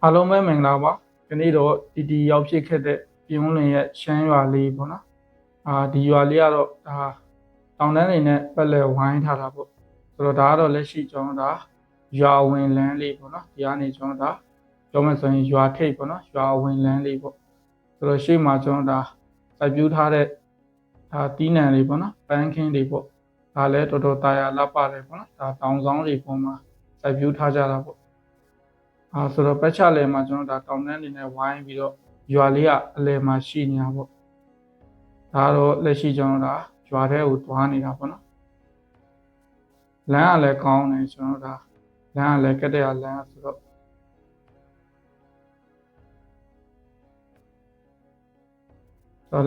အားလုံးပဲမင်္ဂလာပါဒီနေ့တော့ဒီရောက်ဖြစ်ခဲ့တဲ့ပြင်ဦးလွင်ရဲ့ရှမ်းရွာလေးပေါ့နော်ဒီရွာလေးကတော့ဒါတောင်တန်းတွေနဲ့ပတ်လည်ဝိုင်းထားတာပေါ့ဆိုတော့ဒါကတော့လက်ရှိကျွန်တော်ဒါရွာဝင်လန်းလေးပေါ့နော်ဒီကနေကျွန်တော်ဒါပြောမယ်ဆိုရင်ရွာထိပ်ပေါ့နော်ရွာဝင်လန်းလေးပေါ့ဆိုတော့ရှေ့မှာကျွန်တော်ဒါစိုက်ပျိုးထားတဲ့တီးနှံလေးပေါ့နော်ပန်းခင်းတွေပေါ့ဒါလည်းတော်တော်တာယာလှပတယ်ပေါ့နော်ဒါတောင်ဆောင်တွေပေါ်မှာစိုက်ပျိုးထားကြတာပေါ့ဆိုတော့ပတ်ချလဲမှာကျွန်တော်ဒါတောင်တန်းနေနဲ့ဝိုင်းပြီးတော့ရွာလေးကအလယ်မှာရှိနေတာပေါ့ဒါတော့လက်ရှိကျွန်တော်ဒါရွာထဲကိုသွားနေတာပေါ့နော်လမ်းကလည်းကောင်းတယ်ကျွန်တော်ဒါလမ်းကလည်းကက်တဲ့လမ်းဆိုတော့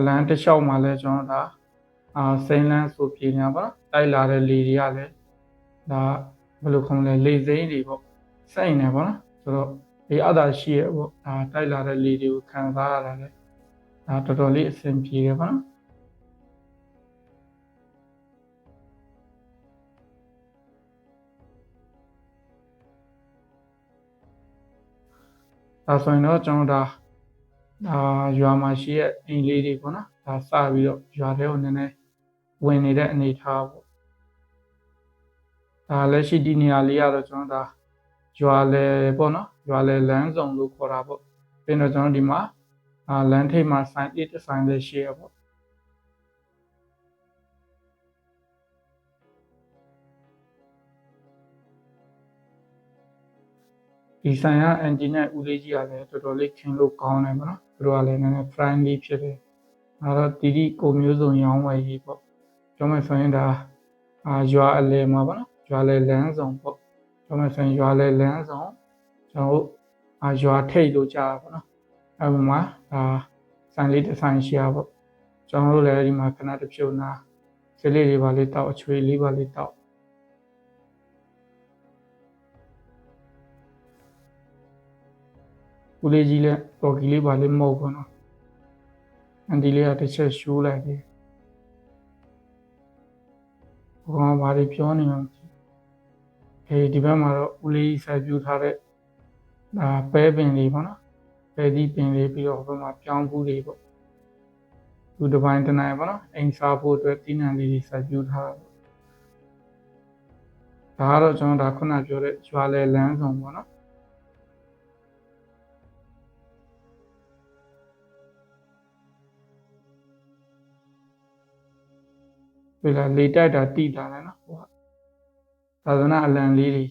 လမ်းတစ်လျှောက်မှာလည်းကျွန်တော်ဒါစိမ်းလန်းဆိုပြေးနေတာပေါ့နော်တိုက်လာတဲ့လေတွေကလည်းဒါဘယ်လိုခေါ်လဲလေစိမ်းတွေပေါ့စိတ်နေပေါ့နော်ဆိုတော့ဒီအသာရှိရပေါ့တိုက်လာတဲ့လေတွေကိုခံစားရတာလေတော်တော်လေးအဆင်ပြေတယ်ပေါ့နော်ဒါဆိုရင်တော့ကျွန်တော်ဒါရွာမှာရှိတဲ့အိမ်လေးတွေပေါ့နော်ဒါစပြီးတော့ရွာထဲကိုနည်းနည်းဝင်နေတဲ့အနေအထားပေါ့ဒါလက်ရှိဒီနေရာလေးကတော့ကျွန်တော်ဒါရွာလေပေါ့နော်ရွာလေလမ်းဆောင်လို့ခေါ်တာပေါ့ပြီးတော့ကျွန်တော်ဒီမှာလမ်းထိပ်မှာဆိုင်တစ်ဆိုင်လေးရှိရပေါ့ဒီဆိုင်ကအန်ဂျင်နဲ့ဦးလေးကြီးကလည်းတော်တော်လေးခင်လို့ကောင်းတယ်ပေါ့နော်သူတို့ကလည်းနည်းနည်း friendly ဖြစ်တယ်ဒါတော့တီတီကိုမျိုးစုံရောင်းဝယ်ရေးပေါ့ပြောမယ်ဆိုရင်ဒါရွာအလယ်မှာပေါ့နော်ရွာလေလမ်းဆောင်ပေါ့ပြောမယ်ဆိုရင်ရွာလေလမ်းဆောင်ကျွန်တော်တို့ရွာထိပ်လို့ကြားတာပေါ့နော်အဲဒီမှာဆိုင်လေးတစ်ဆိုင်ရှိရပေါ့ကျွန်တော်တို့လည်းဒီမှာခဏတစ်ဖြုတ်နာဈေးလေးတွေပါလေးတောက်အချွေလေးပါလေးတောက်ဦးလေးကြီးလည်းတော်ကီလေးပါလေးမဟုတ်ဘူးနော်အန်ဒီလေးကတစ်ချက်ရှိုးလိုက်တယ်ဘာမှဘာတွေပြောနေမှမသိဒီဘက်မှာတော့ဦးလေးစိုက်ပျိုးထားတဲ့ပဲပင်လေးပေါ့နော်ပဲသီးပင်လေးပြီးတော့ဟိုဘက်မှာပြောင်းဖူးတွေပေါ့သူတစ်ပိုင်းတစ်နိုင်ပေါ့နော်အိမ်စားဖို့အတွက်တီးနှံလေးတွေစိုက်ပျိုးထားတာဒါကတော့ကျွန်တော်ခုနပြောတဲ့ရွာလေလမ်းဆောင်ပေါ့နော်ဒီလေတိုက်တာတိတာလည်းနော်ဟိုသာသနာအလံလေးတွေ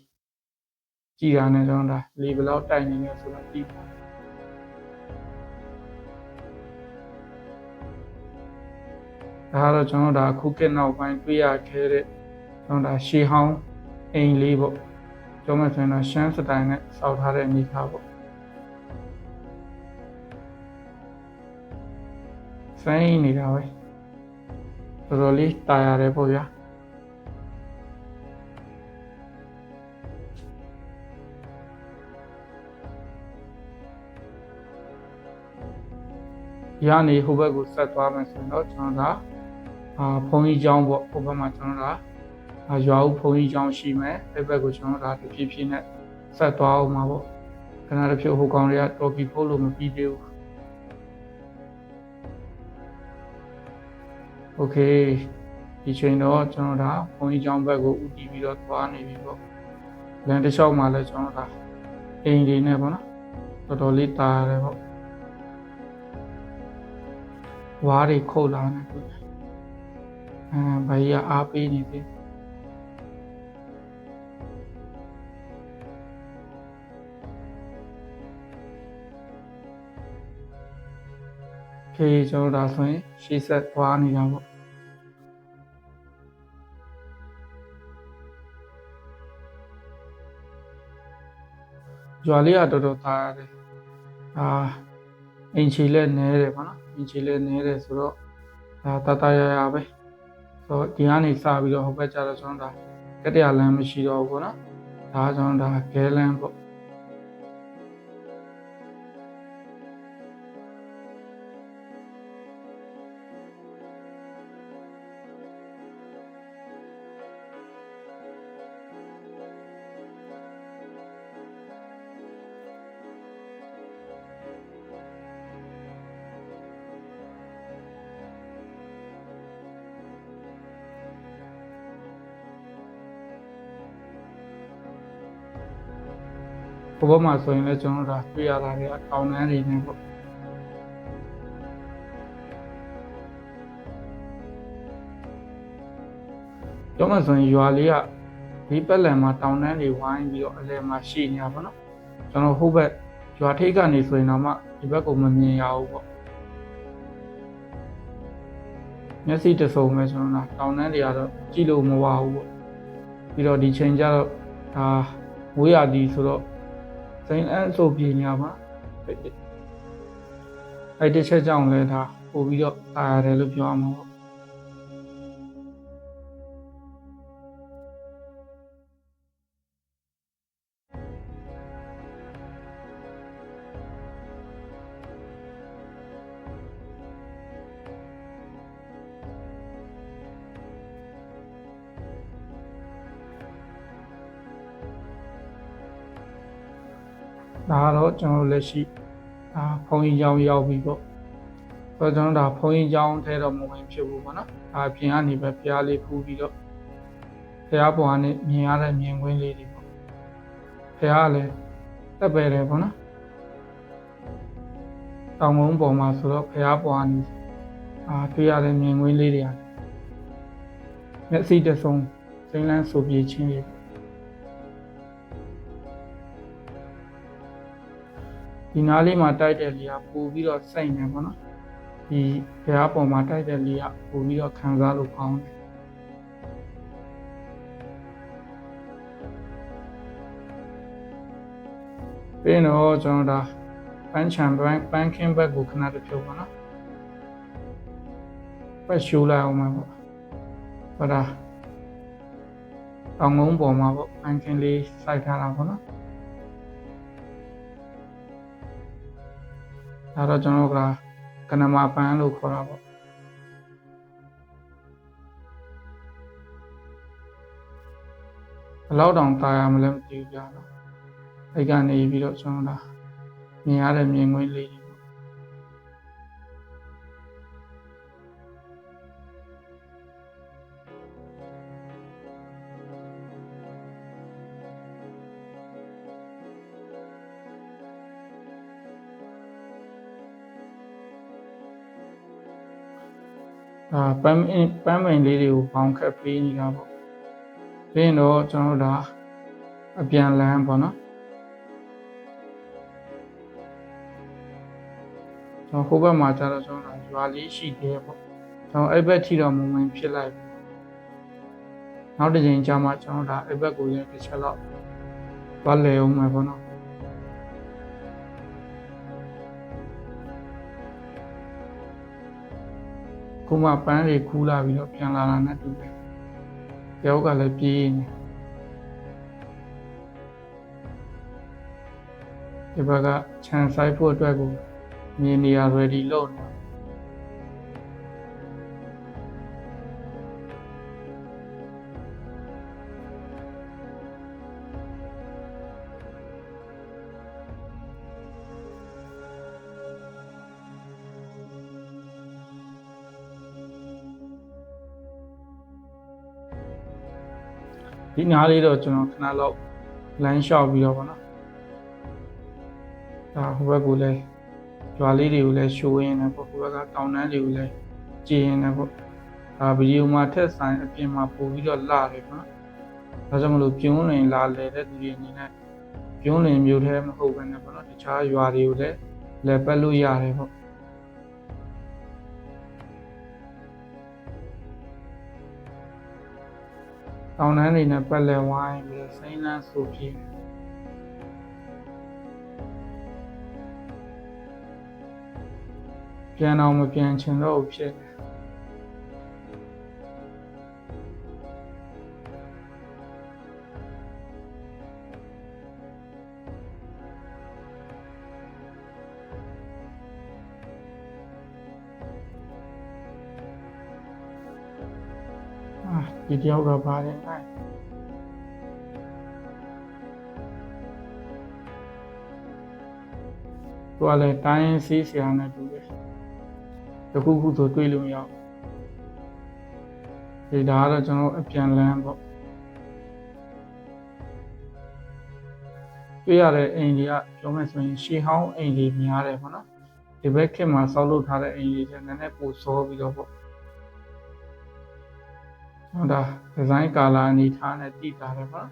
ကြည်တာနဲ့ကျွန်တော်လေဘယ်လောက်တိုက်နေလဲဆိုတော့တိပါဒါကတော့ကျွန်တော်ခုခေတ်နောက်ပိုင်းတွေ့ရခဲ့တဲ့ကျွန်တော်ရှေးဟောင်းအိမ်လေးပေါ့ကျွန်တော်ဆိုရင်တော့ရှမ်းစတိုင်နဲ့စောက်ထားတဲ့အနေထားပေါ့စိုင်းနေတာပဲတော်တော်လေးတာရတယ်ပေါ့ဗျာရနေဟိုဘက်ကိုဆက်သွားမယ်ဆိုရင်တော့ကျွန်တော်ဘုံကြီးကျောင်းပေါ့ဟိုဘက်မှာကျွန်တော်ရွာဦးဘုံကြီးကျောင်းရှိမယ်အဲ့ဘက်ကိုကျွန်တော်တဖြည်းဖြည်းနဲ့ဆက်သွားအောင်မှာပေါ့ခဏတစ်ဖြုတ်ဟိုကောင်တွေကတော်ကီဖို့လို့မပြီးသေးဘူးโอเคဒီချိန်တော့ကျွန်တော်ဘုံကြီးကျောင်းဘက်ကိုဦးတည်ပြီးတော့သွားနေပြီပေါ့လမ်းတစ်လျှောက်မှာလည်းကျွန်တော်အိမ်တွေနဲ့ပေါ့နော်တော်တော်လေးတာရတယ်ပေါ့ဝါးတွေခုတ်လာနေပြီဘာကြီးအားပေးနေပြီခေကျွန်တော်ဆိုရင်ရှေ့ဆက်သွားနေတာပေါ့ရွာလေးကတော်တော်သားရတယ်အင်ချီလည်းနဲတယ်ပေါ့နော်အင်ချီလည်းနဲတယ်ဆိုတော့တရရပဲဆိုတော့ဒီကနေစပြီးတော့ဟိုဘက်ကျတော့ကျွန်တော်ကတရလမ်းမရှိတော့ဘူးပေါ့နော်ဒါကျွန်တော်ဂဲလမ်းပေါ့ ဘဘမှာဆိုရင်လည်းကျွန်တော်ဒါတွေ့ရတာတွေကတောင်တန်းတွေနဲ့ပေါ့ပြောမှဆိုရင်ရွာလေးကဒီပက်လန်မှာတောင်တန်းတွေဝိုင်းပြီးတော့အလယ်မှာရှိနေတာပေါ့နော်ကျွန်တော်ဟိုဘက်ရွာထိပ်ကနေဆိုရင်တော့မှဒီဘက်ကိုမမြင်ရဘူးပေါ့မျက်စိတဆုံပဲကျွန်တော်တောင်တန်းတွေကတော့ကြည့်လို့မဝဘူးပေါ့ပြီးတော့ဒီချိန်ကျတော့ဒါဝေးရသည်ဆိုတော့စိန်အန်းဆိုပြညာပါအဲ့ဒီချက်ကြောင့်လဲဒါပို့ပြီးတော့တာရတယ်လို့ပြောရမှာပေါ့ဒါတော့ကျွန်တော်လက်ရှိဖုန်းကြီးကြောင်းရောက်ပြီပေါ့ဆိုတော့ကျွန်တော်ဒါဖုန်းကြီးကြောင်းထဲတော့မဝင်ဖြစ်ဘူးပေါ့နော်ဒါပြင်ကနေပဲဖျားလေးဖူးပြီးတော့ဖျားပေါ်ကနေမြင်ရတဲ့မြင်ကွင်းလေးတွေပေါ့ဖျားလည်းတက်ပဲတယ်ပေါ့နော်တောင်ကုန်းပေါ်မှာဆိုတော့ဖျားပေါ်ကနေတွေ့ရတဲ့မြင်ကွင်းလေးတွေမျက်စိတဆုံစိမ့်လန်းဆိုပြေးချင်းတွေဒီနားလေးမှာတိုက်တဲ့လေကပို့ပြီးတော့စိတ်နေပေါ့နော်ဒီဘုရားပေါ်မှာတိုက်တဲ့လေကပို့ပြီးတော့ခံစားလို့ကောင်းတယ်ပြီးတော့ကျွန်တော်ဒါပန်းချံပန်းခင်းဘက်ကိုခဏတစ်ဖြုတ်ပါနော်ပတ်ရှူလိုက်အောင်ပါပေါ့ဟောဒါတောင်ကုန်းပေါ်မှာပေါ့ပန်းခင်းလေးစိုက်ထားတာပေါ့နော်ဒါတော့ကျွန်တော်ကကနမပန်းလို့ခေါ်တာပေါ့ဘယ်လောက်တောင်တာရမလဲမသိဘူးကြာတော့အဲ့ကနေပြီးတော့ကျွန်တော်ဒါမြင်ရတဲ့မြင်ကွင်းလေးပန်းမိန်လေးတွေကိုပေါင်းခက်ပေးနေတာပေါ့ပြီးရင်တော့ကျွန်တော်ဒါအပြန်လန်းပေါ့နော်ကျွန်တော်ဟိုဘက်မှာကျတော့ကျွန်တော်ရွာလေးရှိသေးတယ်ပေါ့ကျွန်တော်အဲ့ဘက်ထိတော့မဝင်ဖြစ်လိုက်နောက်တစ်ချိန်ကြာမှကျွန်တော်ဒါအဲ့ဘက်ကိုလည်းတစ်ချက်တော့သွားလဲအောင်မယ်ပေါ့နော်ခုမှပန်းတွေခူးလာပြီးတော့ပြန်လာတာနဲ့တူတယ်။ယောက်ကလည်းပြေးနေ။ဒီဘက်ကခြံဆိုင်ဖို့အတွက်ကိုမြင်နေရ ready လုပ်နေဒီနားလေးတော့ကျွန်တော်ခဏလောက်လမ်းလျှောက်ပြီးတော့ဗောနော်ဒါဟိုဘက်ကလည်းရွာလေးတွေကိုလည်းရှိုးရင်းနဲ့ပေါ့ဟိုဘက်ကတောင်တန်းတွေကိုလည်းကြည်ရင်းနဲ့ပေါ့ဒါဗီဒီယိုမှာထက်ဆိုင်အပြင်မှာပို့ပြီးတော့လာတယ်ပေါ့နော်ဒါကြောင့်မလို့ပြုံးလင်လာလေတဲ့သူတွေအနေနဲ့ပြုံးလင်မျိုးထဲမဟုတ်ဘဲနဲ့ပေါ့နော်တခြားရွာတွေကိုလည်းလဲပတ်လို့ရတယ်ပေါ့တောင်တန်းတွေနဲ့ပတ်လည်ဝိုင်းပြီးစိမ့်လန်းဆိုပြီးပြန်အောင်မပြန်ချင်တော့ဖြစ်ဒီတယောက်ကပါတယ်အဲ့သူကလည်းတိုင်းစီးဆရာနဲ့တူတယ်တခုခုဆိုတွေ့လို့မရဘူးဒါကတော့ကျွန်တော်အပြန်လန်းပေါ့ပြ တွေ့ရတဲ့အိမ်တွေကပြောမယ်ဆိုရင်ရှေးဟောင်းအိမ်တွေများတယ်ပေါ့နော်ဒီဘက်ခေတ်မှာဆောက်လုပ်ထားတဲ့အိမ်တွေကျနည်းနည်းပိုစောပြီးတော့ပေါ့ဟုတ်ဒါဒီဇိုင်းကာလာအနေထားနဲ့တည်ထားတယ်ပေါ့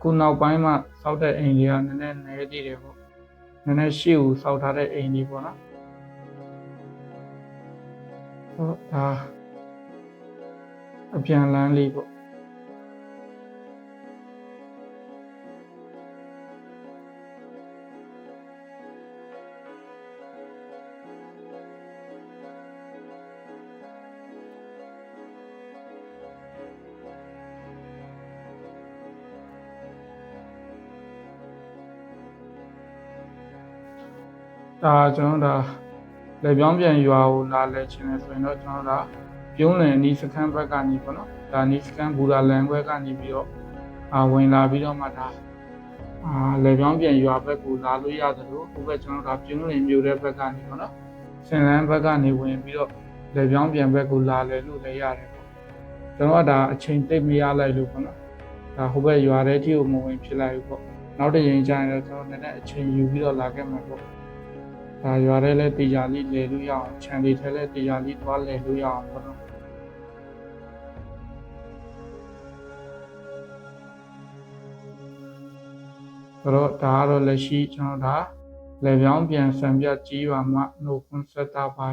ခုနောက်ပိုင်းမှာစောက်တဲ့အိမ်တွေကနည်းနည်းနည်းသေးတယ်ပေါ့နည်းနည်းရှေ့ကိုစောက်ထားတဲ့အိမ်တွေပေါ့နော်ဟုတ်ဒါအပြန်လန်းလေးပေါ့ဒါကျွန်တော်ဒါလေပြောင်းပြန်ရွာကိုလာလဲခြင်းလဲဆိုရင်တော့ကျွန်တော်ဒါပြုံးလင်နီးစခန်းဘက်ကနေပေါ့နော်ဒါနီးစခန်းဘူရာလန်ခွဲကနေပြီးတော့ဝင်လာပြီးတော့မှဒါလေပြောင်းပြန်ရွာဘက်ကိုလာလို့ရသလိုဟိုဘက်ကျွန်တော်ဒါပြုံးလင်မြို့တဲ့ဘက်ကနေပေါ့နော်စင်လန်းဘက်ကနေဝင်ပြီးတော့လေပြောင်းပြန်ဘက်ကိုလာလဲလို့လည်းရတယ်ပေါ့ကျွန်တော်ကဒါအချိန်သိပ်မရလိုက်လို့ပေါ့နော်ဒါဟိုဘက်ရွာတဲ့ที่ကိုမဝင်ဖြစ်လိုက်ဘူးပေါ့နောက်တစ်ချိန်ကျရင်တော့ကျွန်တော်နည်းနည်းအချိန်ယူပြီးတော့လာခဲ့မှာပေါ့ဒါရွာထဲလဲတရားလေးလဲလို့ရအောင်ခြံလေးထဲလဲတရားလေးသွားလဲလို့ရအောင်ပေါ့နော်ဆိုတော့ဒါကတော့လက်ရှိကျွန်တော်ဒါလေပြောင်းပြန်စံပြကြီးရွာမှာနှုတ်ခွန်းဆက်တာပါ